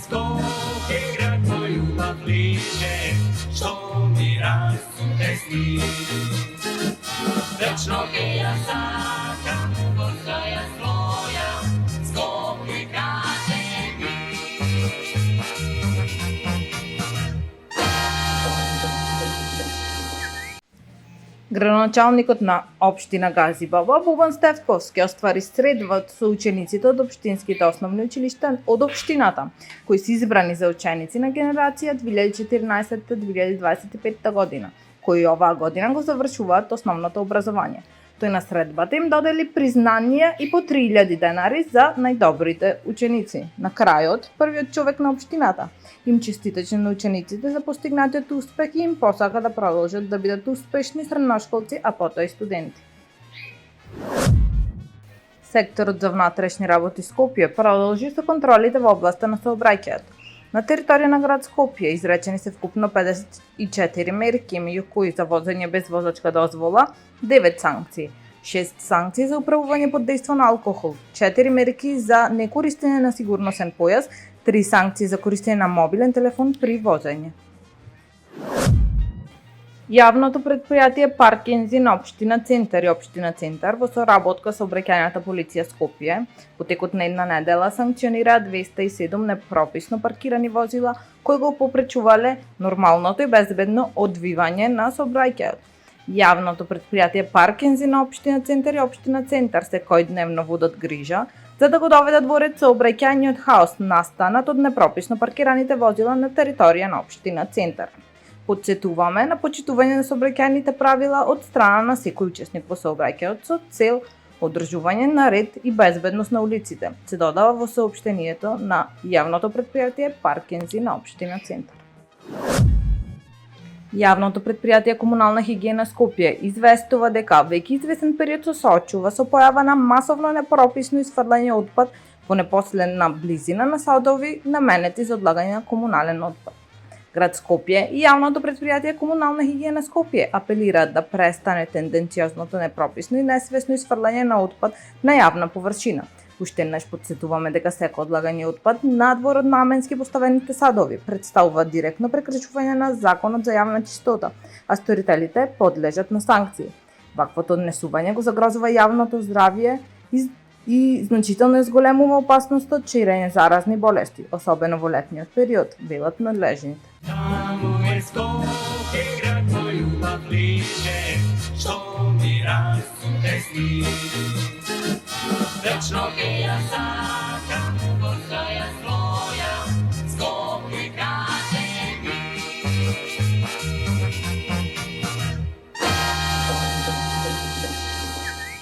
Skopje, grad moj ljubav bliže, što mi rasunte sni. Večno te ja sakam, postaja svoja, Skopje kaže mi. Градоначалникот на општина Газибаба Бубан Стефковски оствари средба со учениците од општинските основни училишта од општината, кои се избрани за ученици на генерација 2014-2025 година, кои оваа година го завршуваат основното образование. Тој на средбата им додели признание и по 3000 денари за најдобрите ученици. На крајот, првиот човек на општината им честиташе на учениците за постигнатиот успех и им посака да продолжат да бидат успешни средношколци, а потоа и студенти. Секторот за внатрешни работи Скопје продолжи со контролите во областа на сообраќајето. На територија на град Скопје изречени се вкупно 54 мерки, меѓу кои за возење без возачка дозвола 9 санкции, 6 санкции за управување под дејство на алкохол, 4 мерки за некористење на сигурносен појас, 3 санкции за користење на мобилен телефон при возење. Јавното предпријатие Паркинзи на општина Центар и општина Центар во соработка со обраќајната полиција Скопје по текот на една недела санкционираа 207 непрописно паркирани возила кои го попречувале нормалното и безбедно одвивање на сообраќајот. Јавното предпријатие Паркинзи на општина Центар и општина Центар секојдневно водат грижа за да го доведат во ред сообраќајниот хаос настанат од непрописно паркираните возила на територија на општина Центар. Подсетуваме на почитување на сообраќајните правила од страна на секој учесник во сообраќајот со цел одржување на ред и безбедност на улиците, се додава во соопштението на јавното предпријатие Паркинзи на општина Центар. Јавното предпријатие Комунална хигиена Скопје известува дека веќе известен период се соочува со појава на масовно непрописно исфрлање отпад во непосредна близина на садови наменети за одлагање на комунален отпад. Град Скопје и јавното предпријатие Комунална хигиена Скопје апелираат да престане тенденциозното непрописно и несвесно исфрлање на отпад на јавна површина. Уште еднаш подсетуваме дека секој одлагање отпад надвор од наменски поставените садови представува директно прекршување на Законот за јавна чистота, а сторителите подлежат на санкции. Ваквото однесување го загрозува јавното здравје и значително зголемува опасноста од ширење заразни болести, особено во летниот период, велат надлежните. Tamo je Skopje, grad moj ljubav bliže, što mi rasunte sni. Večno te ja sakam, postaja svoja, Skopje kaže mi.